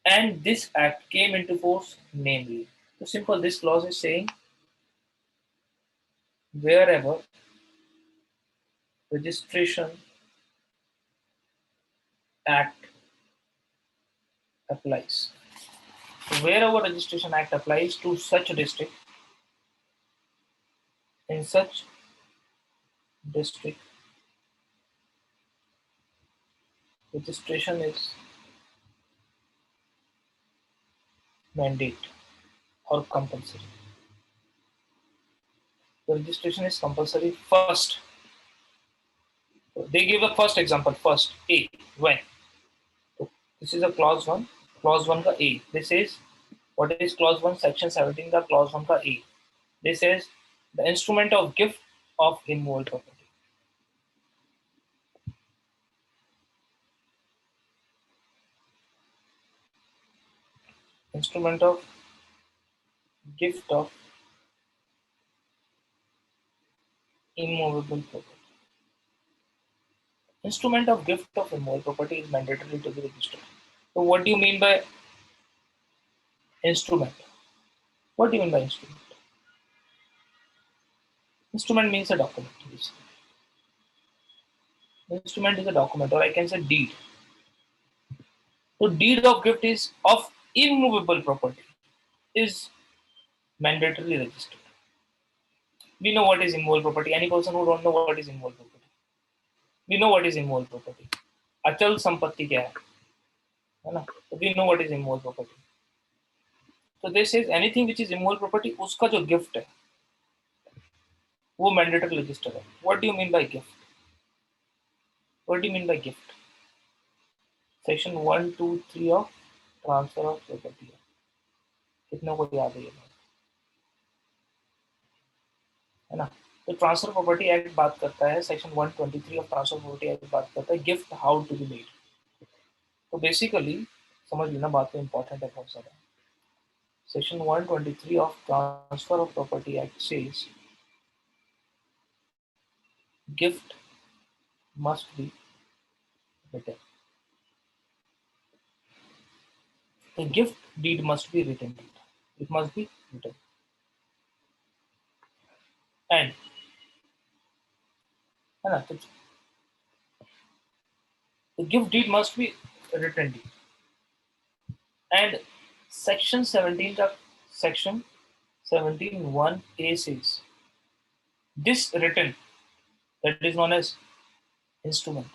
S1: and this act came into force, namely. So simple, this clause is saying wherever registration act applies. So wherever registration act applies to such a district, in such district, registration is mandate or compulsory. The registration is compulsory first. They give a first example, first A, when. So this is a clause 1. Clause 1 ka A. This is, what is clause 1? Section 17 ka clause 1 ka A. This is the instrument of gift of immovable property. Instrument of gift of immovable property. Instrument of gift of immovable property is mandatory to be registered. So what do you mean by instrument? What do you mean by instrument? Instrument means a document. Instrument is a document, or I can say deed. So deed of gift is of immovable property is mandatorily registered. We know what is immovable property. Any person who don't know what is immovable property? We know what is immovable property. अचल संपत्ति क्या है ना? So we know what is immovable property. So this is anything which is immovable property, उसका जो gift है वो mandatory register है. What do you mean by gift? What do you mean by gift? Section 1, 2, 3 of transfer of property. कितनों को याद है ये है ना? तो ट्रांसफर प्रॉपर्टी एक्ट बात करता है, section 123 of transfer property act बात करता है gift how to be made. तो बेसिकली समझ लेना, बात तो इंपॉर्टेंट है बहुत सारा. Section 123 of transfer of property act says gift must be written. The gift deed must be written. It must be written. And the gift deed must be written. And section 17 का section 17(1)(a) says this written, that is known as instrument.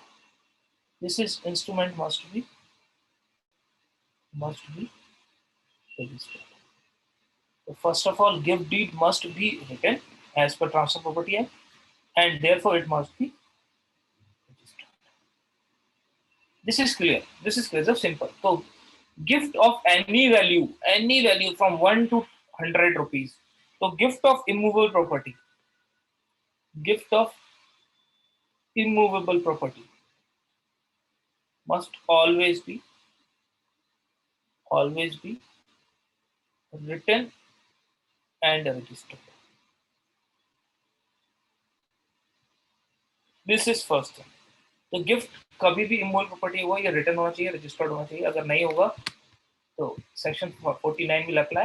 S1: This is instrument must be registered. So first of all, gift deed must be written as per Transfer Property Act, and therefore it must be registered. This is clear. This is clear. So simple. So gift of any value from 1 to 100 rupees. So gift of immovable property. Gift of immovable property must always be written and registered. This is first thing. तो gift कभी भी इमोवल property होगा या return होना चाहिए, registered होना चाहिए. अगर नहीं होगा तो सेक्शन 49 will apply,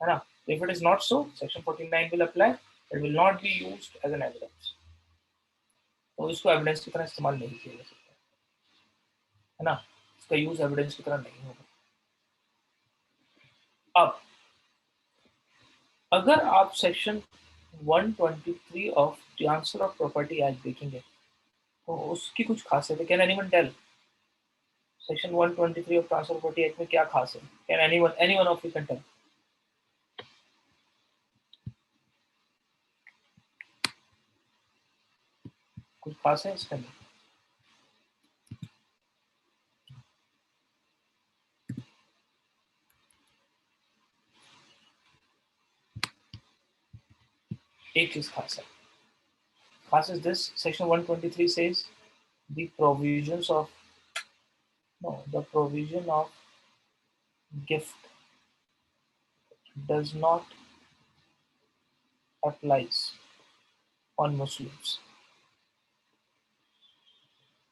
S1: है ना? If it is not so, section 49 will apply. It will not be used as an evidence. तो इसको एविडेंस की तरह इस्तेमाल नहीं किया जा सकता, है ना? इसका यूज एविडेंस की तरह नहीं होगा. अब अगर आप section 123 of transfer of property act देखेंगे तो उसकी कुछ खासियत है. Can anyone tell section 123 of transfer property act में क्या खास है? Can anyone of you can tell? कुछ खास है इसके अंदर? एक चीज खास है. Class is this. Section 123 says the provisions of the provision of gift does not applies on Muslims.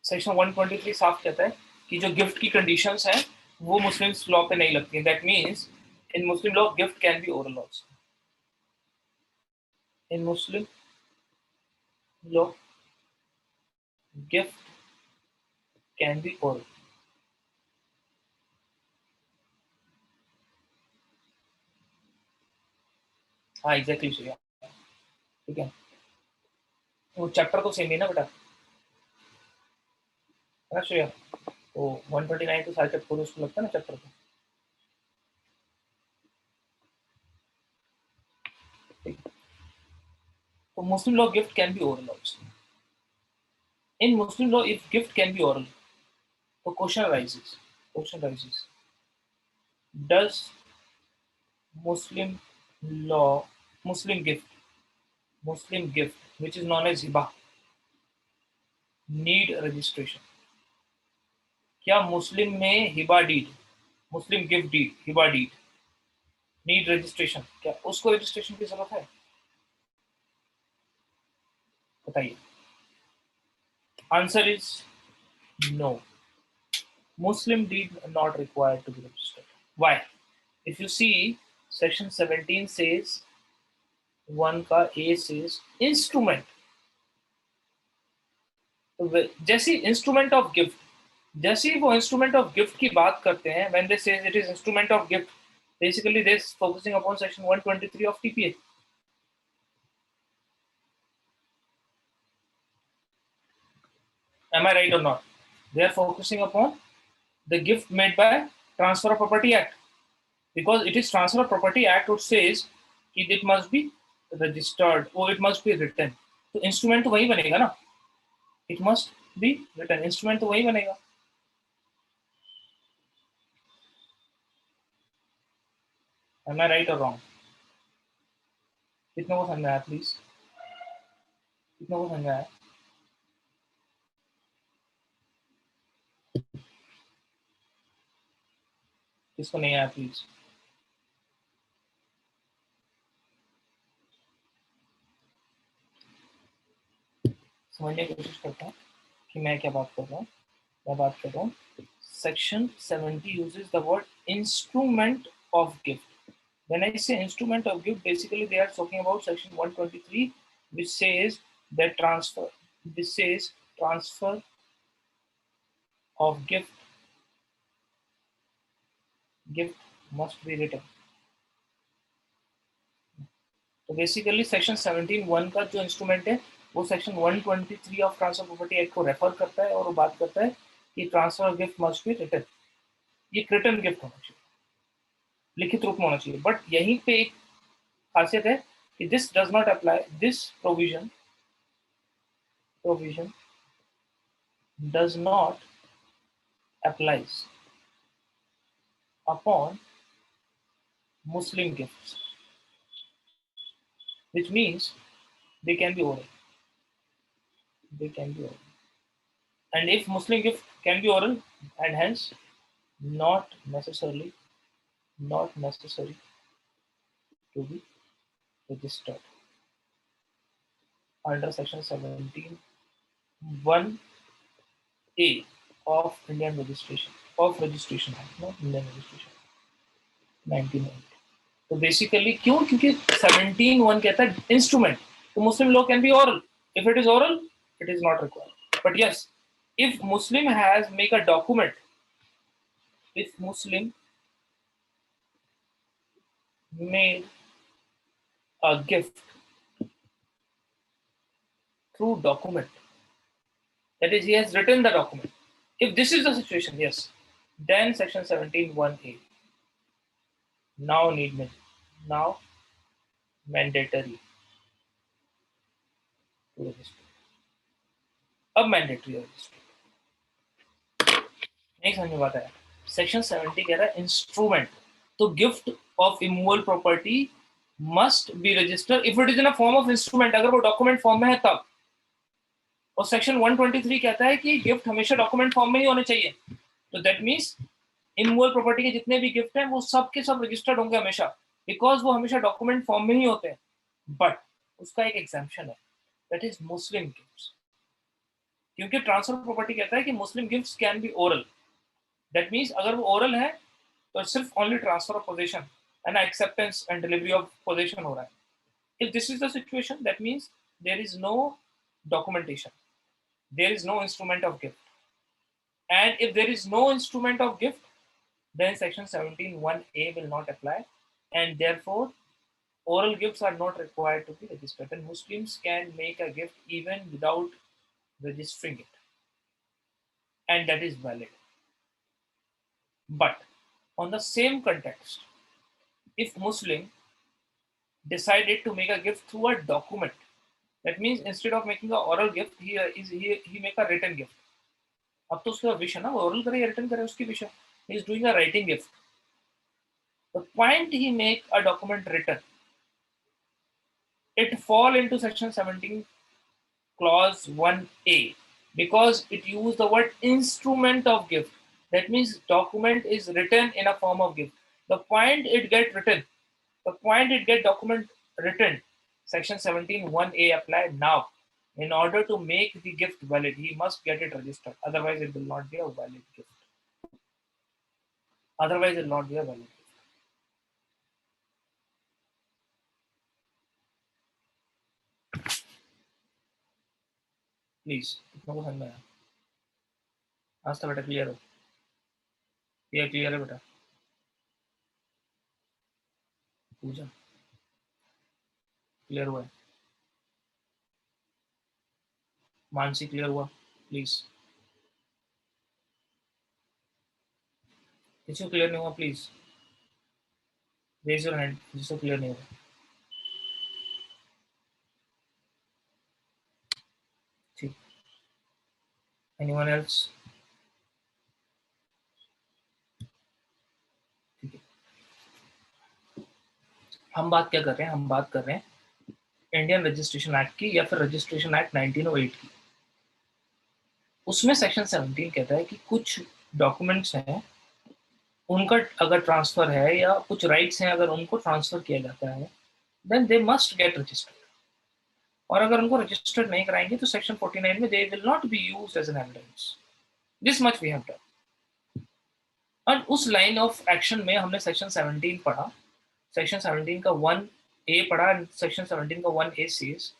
S1: Section 123 साफ कहता है कि जो गिफ्ट की कंडीशंस हैं वो मुस्लिम्स लॉ पे नहीं लगती. That means in Muslim law gift can be oral also. In Muslim law gift can be oral. हाँ एग्जैक्टली सही है. ठीक है, वो चैप्टर तो सेम ही ना बेटा, है ना श्रेया? तो 129 तो सारे चैप्टर उसको लगता है ना चैप्टर को. So Muslim law gift can be oral also. In Muslim law, if gift can be oral, the question arises. Does Muslim law, Muslim gift, which is known as hiba, need registration? क्या Muslim में hiba deed, Muslim gift deed, hiba deed need registration? क्या उसको registration की जरूरत है? बताइए. Answer is no. Muslim deed not required to be registered. Why? If you see, section 17 says, 1 का A says instrument. तो जैसे इंस्ट्रूमेंट ऑफ गिफ्ट, जैसे ही वो इंस्ट्रूमेंट ऑफ गिफ्ट की बात करते हैं, when they say it is instrument of gift, basically they is focusing upon section 123 of TPA. Am I right or not? They are focusing upon the gift made by Transfer of Property Act, because it is Transfer of Property Act which says it must be registered or it must be written. तो instrument तो वही बनेगा ना, it must be written. Instrument तो वही बनेगा. Am I right or wrong? कितनों को समझ आया प्लीज? कितनों को समझ आया? किसको नहीं आया प्लीज? समझने की कोशिश करता हूँ कि मैं क्या बात कर रहा हूँ. मैं बात कर रहा हूँ section 70 uses the word instrument of gift. When I say instrument of gift, basically they are talking about section 123, which says that transfer of gift must be written. तो बेसिकली सेक्शन 17(1) का जो इंस्ट्रूमेंट है वो section 123 of transfer property act को refer करता है और वो बात करता है कि transfer of gift must be written. ये रिटन गिफ्ट होना चाहिए, लिखित रूप में होना चाहिए. बट यहीं पे एक खासियत है कि this does not apply, this provision does not applies upon Muslim gifts, which means they can be oral. And if Muslim gift can be oral, and hence not necessary to be registered under section 17(1)(a) of Indian registration Act, no Indian registration 1990. तो basically क्यों? क्योंकि 17(1) कहता है instrument, तो मुस्लिम law can be oral. If it is oral, it is not required. But yes, if Muslim has make a document, if Muslim made a gift through document, that is, he has written the document. If this is the situation, yes, then section 17(1)(a) now mandatory to register. अब mandatory register नहीं समझ में आता है। Section 70 कह रहा है instrument, तो gift of immovable property must be registered if it is in a form of instrument, अगर वो डॉक्यूमेंट फॉर्म में है तब। और सेक्शन 123 कहता है कि गिफ्ट हमेशा डॉक्यूमेंट फॉर्म में ही होने चाहिए। तो दैट मीन्स इमूवेबल प्रॉपर्टी के जितने भी गिफ्ट हैं वो सब के सब रजिस्टर्ड होंगे हमेशा, बिकॉज वो हमेशा डॉक्यूमेंट फॉर्म में ही होते हैं। बट उसका एक एग्जाम्पशन है, दैट इज मुस्लिम गिफ्ट्स, क्योंकि ट्रांसफर प्रॉपर्टी कहता है कि Muslim gifts can be oral. That means अगर वो ओरल है तो सिर्फ only transfer of possession and acceptance and delivery of possession हो रहा है। If this is the situation, that means there is no documentation, there is no instrument of gift, and if there is no instrument of gift, then section 17(1)(a) will not apply, and therefore oral gifts are not required to be registered, and Muslims can make a gift even without registering it, and that is valid. But on the same context, if Muslim decided to make a gift through a document, that means instead of making an oral gift, he make a written gift. अब तो उसका विषय ना, oral करे या return करे उसकी विषय, he is doing a writing gift. The point he make a document written, it fall into section 17 clause 1a, because it use the word instrument of gift. That means document is written in a form of gift. The point it get written, the point it get document written, section 17(1)(a) apply now. In order to make the gift valid, he must get it registered. Otherwise, it will not be a valid gift. Otherwise, it will not be a valid gift. Please इतना को समझ में आया? आज तो बेटा clear हो, ये क्लियर है बेटा? पूजा क्लियर हुआ है? मानसी क्लियर हुआ? प्लीज किसी को क्लियर नहीं हुआ प्लीज रेज योर हैंड, जिसको क्लियर नहीं हुआ। ठीक, एनीवन एल्स? ठीक है, हम बात क्या कर रहे हैं? हम बात कर रहे हैं इंडियन रजिस्ट्रेशन एक्ट की, या फिर रजिस्ट्रेशन एक्ट 1908 की। उसमें सेक्शन 17 कहता है कि कुछ डॉक्यूमेंट्स हैं, उनका अगर ट्रांसफर है या कुछ राइट्स हैं अगर उनको ट्रांसफर किया जाता है, then they must get registered. और अगर उनको रजिस्टर्ड नहीं कराएंगे तो सेक्शन 49 में they will not be used as an evidence. This much we have done. और उस लाइन ऑफ एक्शन में हमने सेक्शन 17 पढ़ा, सेक्शन 17 का 1A पढ़ा, सेक्शन 17 का 1A says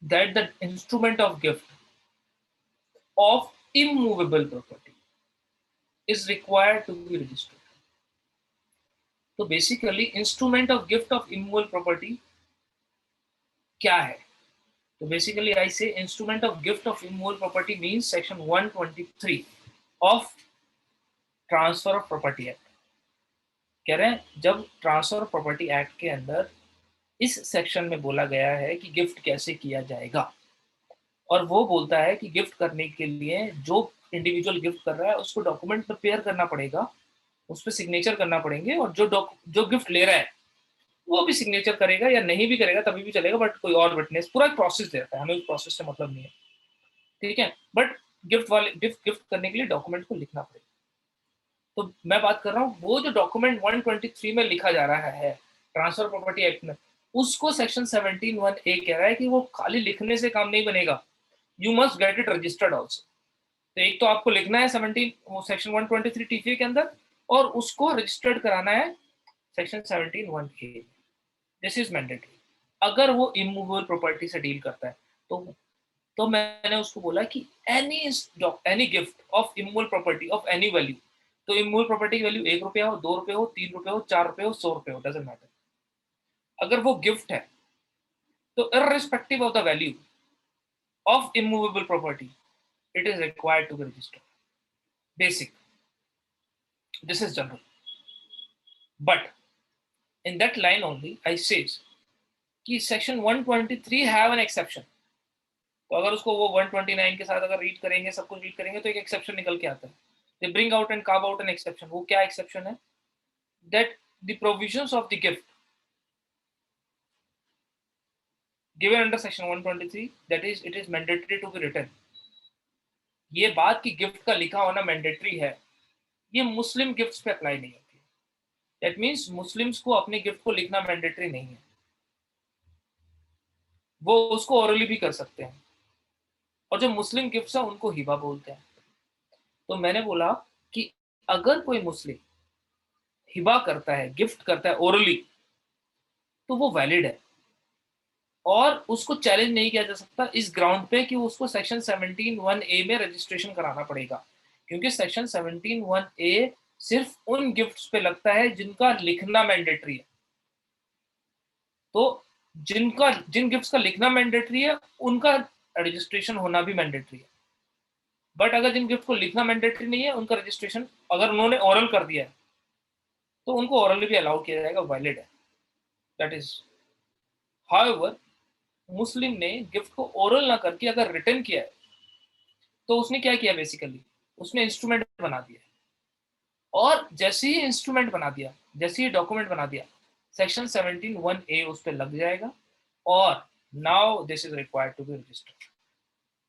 S1: that the instrument of gift of immovable property is required to be registered. तो basically instrument of gift of immovable property क्या है? तो बेसिकली आई से instrument of gift of immovable property means section 123 of transfer of property act. कह रहे हैं जब transfer of property act के अंदर इस सेक्शन में बोला गया है कि गिफ्ट कैसे किया जाएगा, और वो बोलता है कि गिफ्ट करने के लिए जो इंडिविजुअल गिफ्ट कर रहा है उसको डॉक्यूमेंट प्रिपेयर करना पड़ेगा, उस पर सिग्नेचर करना पड़ेंगे, और जो गिफ्ट ले रहा है वो भी सिग्नेचर करेगा या नहीं भी करेगा तभी भी चलेगा, बट कोई और विटनेस, पूरा एक प्रोसेस देता है, हमें उस प्रोसेस से मतलब नहीं है, ठीक है। बट गिफ्ट करने के लिए डॉक्यूमेंट को लिखना पड़ेगा। तो मैं बात कर रहा हूँ वो जो डॉक्यूमेंट 123 में लिखा जा रहा है ट्रांसफर प्रॉपर्टी एक्ट में, उसको सेक्शन 17(1)(a) कह रहा है कि वो खाली लिखने से काम नहीं बनेगा, you must get it registered also. तो एक तो आपको लिखना है सेक्शन 123 टीसीए के अंदर, और उसको रजिस्टर्ड कराना है section 17(1)(a). This is mandatory. अगर वो इमूवेबल प्रॉपर्टी से डील करता है तो मैंने उसको बोला कि any gift of immovable property of any value, तो इमूवेबल प्रॉपर्टी की वैल्यू 1 रुपया हो, 2 रुपये हो, 3 रुपये हो, 4 रुपये हो, 100 रुपये हो, डजंट मैटर, अगर वो गिफ्ट है तो irrespective of the value of immovable property it is required to be registered. Basic. This is general. But in that line only, I says कि section 123 have an exception. तो अगर उसको वो 129 के साथ अगर रीड करेंगे, सब कुछ रीड करेंगे, तो एक एक्सेप्शन निकल के आता है. They bring out and carve out an exception. वो क्या एक्सेप्शन है? That the provisions of the gift given under section 123, that is it is mandatory to be written. ये बात कि गिफ्ट का लिखा होना मैंडेटरी है, ये मुस्लिम गिफ्ट्स पे अप्लाई नहीं होती. दैट मीन्स मुस्लिम्स को अपने गिफ्ट को लिखना मैंडेटरी नहीं है, वो उसको ओरली भी कर सकते हैं. और जो मुस्लिम गिफ्ट्स हैं उनको हिबा बोलते हैं. तो मैंने बोला कि अगर कोई मुस्लिम हिबा करता है, गिफ्ट करता है ओरली, तो वो वैलिड है और उसको चैलेंज नहीं किया जा सकता इस ग्राउंड पे कि उसको सेक्शन 17(1)(a) में रजिस्ट्रेशन कराना पड़ेगा. क्योंकि सेक्शन 17(1)(a) सिर्फ उन गिफ्ट्स पे लगता है जिनका लिखना मैंडेटरी है. तो जिन गिफ्ट्स का लिखना मैंडेटरी है उनका रजिस्ट्रेशन होना भी मैंडेटरी है. बट अगर जिन गिफ्ट को लिखना मैंडेटरी नहीं है, उनका रजिस्ट्रेशन अगर उन्होंने ओरल कर दिया है तो उनको ओरल भी अलाउ किया जाएगा, वैलिड है. दैट इज हाउएवर मुस्लिम ने गिफ्ट को ओरल ना करके अगर रिटर्न किया है, तो उसने क्या किया? बेसिकली उसने इंस्ट्रूमेंट बना दिया. और जैसे ही इंस्ट्रूमेंट बना दिया, जैसे ही डॉक्यूमेंट बना दिया, सेक्शन 17(1)(a) उस पर लग जाएगा और now this is required to be registered.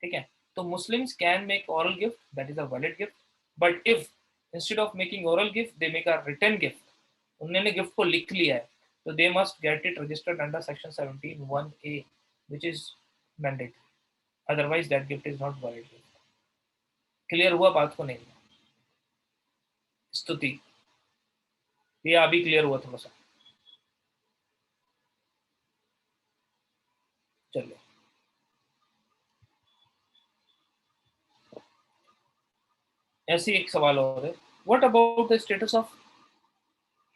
S1: ठीक है. तो Muslims can make oral gift, that is a valid gift. But if instead of making oral gift they make a return gift, उन्होंने gift को लिख लिया है, तो they must get it registered under section 17(1)(a) which is mandatory. Otherwise that gift is not valid. Clear हुआ बात को? नहीं स्तुति, ये अभी क्लियर हुआ थोड़ा सा? चलिए, ऐसे एक सवाल और है. What about the status of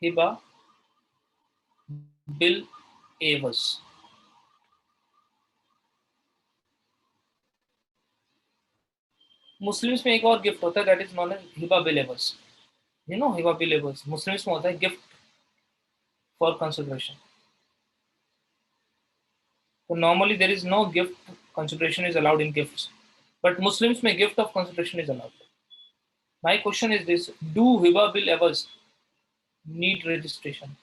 S1: hiba bil ewaz? Muslims में एक और गिफ्ट होता है, that is known as hiba bil ewaz. You know hiba bil ewaz Muslims में होता है गिफ्ट फॉर कंसिडरेशन. तो normally there is no gift consideration is allowed in gifts, but Muslims में gift of consideration is allowed. My question is this, do hiba bil ewaz need registration?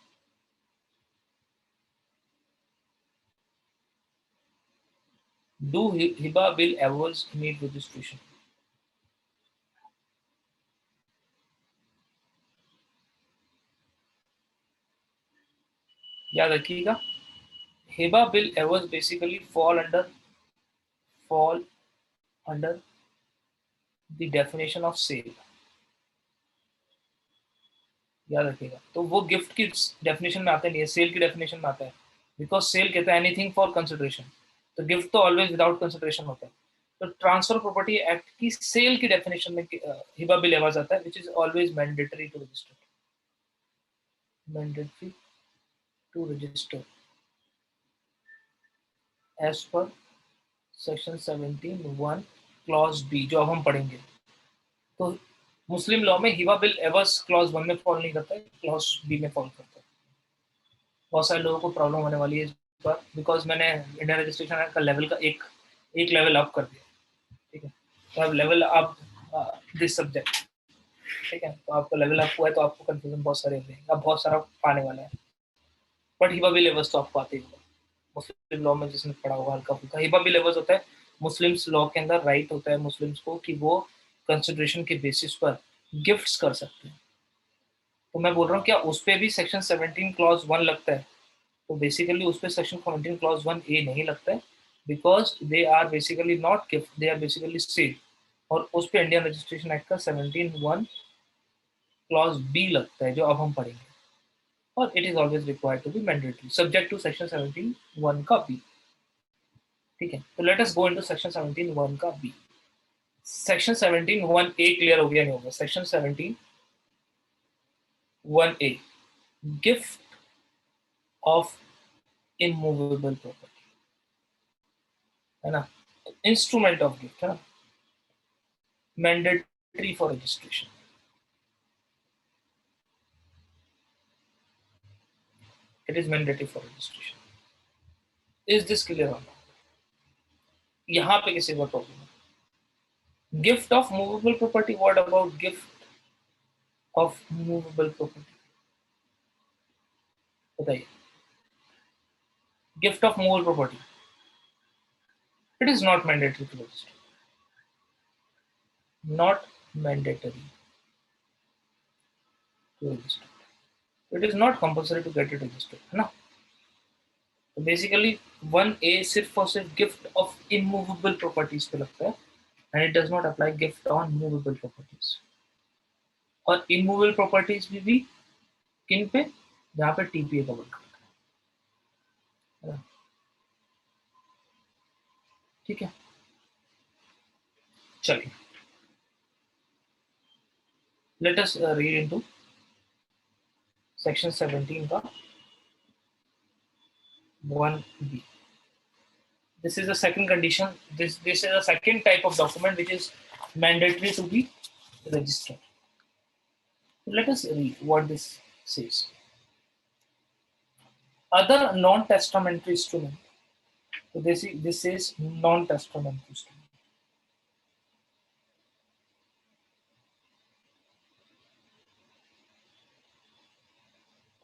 S1: Do hiba bill awards need registration? याद रखिएगा, Hiba bill awards basically fall under the definition of sale. याद रखिएगा. तो वो gift की definition में आते नहीं है, सेल की डेफिनेशन में आता है. बिकॉज सेल कहता है एनीथिंग फॉर कंसिडरेशन, तो गिफ्ट तो ऑलवेज विदाउट कंसिडरेशन होता है. तो ट्रांसफर प्रॉपर्टी एक्ट की सेल की डेफिनेशन में हिबा बिल एवर्स आता है, which is always mandatory to register. Mandatory to register as per section 17(1) clause B, जो अब हम पढ़ेंगे. तो मुस्लिम लॉ में हिबा बिल एवर्स क्लॉज 1 में फॉल नहीं करता है, क्लॉज बी में फॉल करता है. बहुत सारे लोगों को प्रॉब्लम होने वाली है इस बार, बिकॉज मैंने इंडियन रजिस्ट्रेशन एक्ट का लेवल का एक लेवल अप कर दिया. ठीक है. तो अब लेवल अप दिस सब्जेक्ट. ठीक है. तो आपका लेवल अप हुआ है तो आपको कंफ्यूजन बहुत सारे हो जाएंगे, अब बहुत सारा पाने वाला है. बट हिबा बिल एवर्स तो आपको आते ही होगा. मुस्लिम लॉ में जिसने पढ़ा होगा हल्का फुल्का, हिबा बिल एवर्स होता है मुस्लिम्स लॉ के अंदर राइट होता है मुस्लिम्स को कि वो कंसिडरेशन के बेसिस पर गिफ्ट्स कर सकते हैं. तो मैं बोल रहा हूँ क्या उस पर भी सेक्शन 17 क्लॉज 1 लगता है? तो बेसिकली उस पर सेक्शन 17 क्लॉज 1(a) नहीं लगता है, because they are basically not gift, they are basically sale. और उस पर इंडियन रजिस्ट्रेशन एक्ट का 17(1) क्लॉज बी लगता है, जो अब हम पढ़ेंगे. और it is always required to be mandatory subject to section 17(1) का बी. ठीक है. तो let us go into section 17(1) का बी. सेक्शन 17(1)(a) क्लियर हो गया? नहीं होगा. Section 17(1)(a) gift of immovable property, है ना. इंस्ट्रूमेंट ऑफ गिफ्ट, है ना. Mandatory for registration. It is mandatory for registration. Is this clear or not? यहाँ पे किसी को प्रॉब्लम है? Gift of movable property, what about gift of movable property, बताइए. Gift of movable property, it is not mandatory to register, not mandatory to register, it is not compulsory to get it registered, है ना. तो basically 1A सिर्फ और सिर्फ gift of immovable properties पे लगता है, and it does not apply gift on movable properties. और इमूवेबल प्रॉपर्टीज भी किन पे, जहाँ पे टीपीए कवर करता है. ठीक है, चलिए let us read into section 17 का 1B. This is the second condition. This is a second type of document which is mandatory to be registered. Let us read what this says. Other non-testamentary instrument. So this is non-testamentary instrument.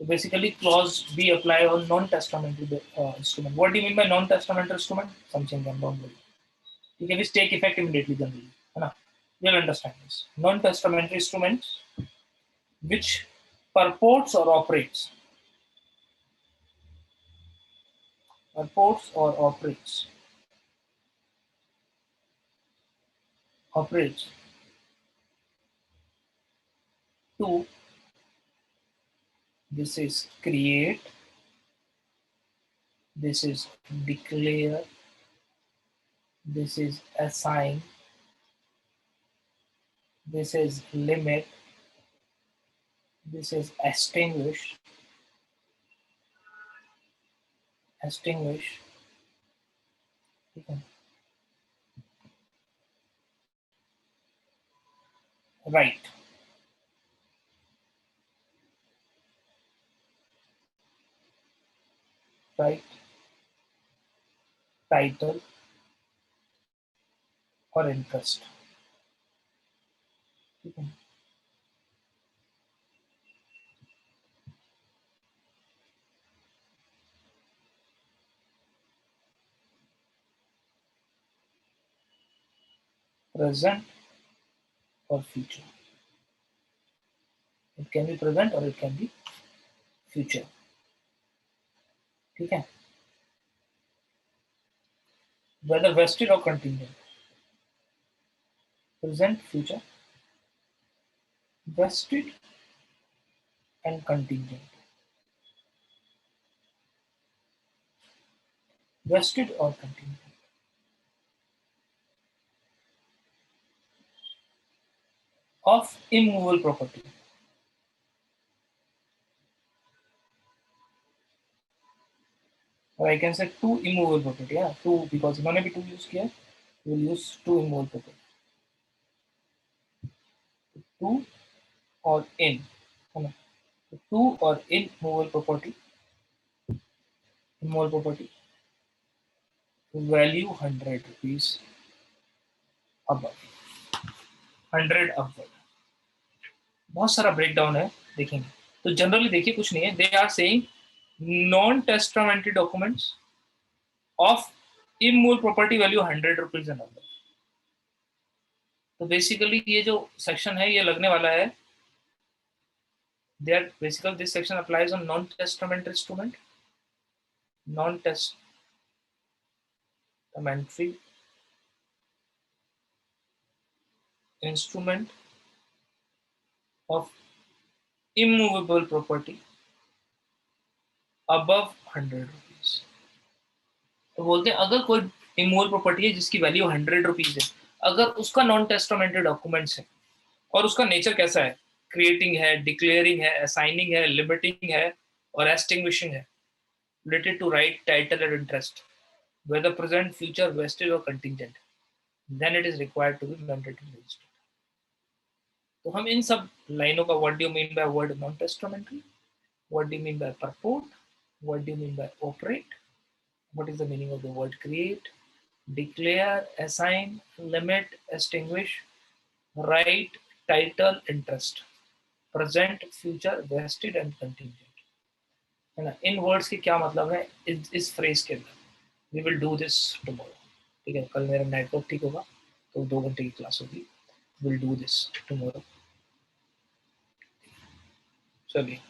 S1: So basically, clause B apply on non-testamentary instrument. What do you mean by non-testamentary instrument? Something don't worry. You can just take effect immediately. Generally, you'll understand this. Non-testamentary instruments which purports or operates operates to, this is create, this is declare, this is assign, this is limit, this is extinguish, right, title or interest. Present or future. It can be present or it can be future. ठीक है, whether vested or contingent. Present, future, vested and contingent. Vested or contingent. Of immovable property. Or I can say two immovable property. Yeah, two, because इन्होंने भी two use किया. We will use two immovable property. Two or in. Two or in immovable property. Immovable property. Value 100 rupees above. 100 above. बहुत सारा breakdown है, देखेंगे. तो generally देखिए कुछ नहीं है. They are saying non testamentary documents of immovable property value 100 rupees and above. तो बेसिकली ये जो सेक्शन है ये लगने वाला है. They are basically, this section applies on non-testamentary instrument, non-testamentary instrument of immovable property above 100 rupees. तो बोलते हैं अगर कोई इमूवेबल प्रॉपर्टी है जिसकी वैल्यू 100 रुपीज है, अगर उसका नॉन टेस्टामेंटरी डॉक्यूमेंट्स है और उसका नेचर कैसा है, क्रिएटिंग है, डिक्लेयरिंग है, असाइनिंग है, लिमिटिंग है और एक्सटिंग्विशिंग है, related to right, title and interest, whether present, future, vested or contingent, then it is required to be mandatory registered. तो हम इन सब लाइनों का what do you mean by word non-testamentary, what do you mean by purport, what do you mean by operate, what is the meaning of the word create, declare, assign, limit, extinguish, right, title, interest, present, future, vested and contingent, है ना. इन words के क्या मतलब है इस phrase के अंदर. We will do this tomorrow. ठीक है, कल मेरा नेटवर्क ठीक होगा तो 2 घंटे की क्लास होगी. Will do this tomorrow. चलिए.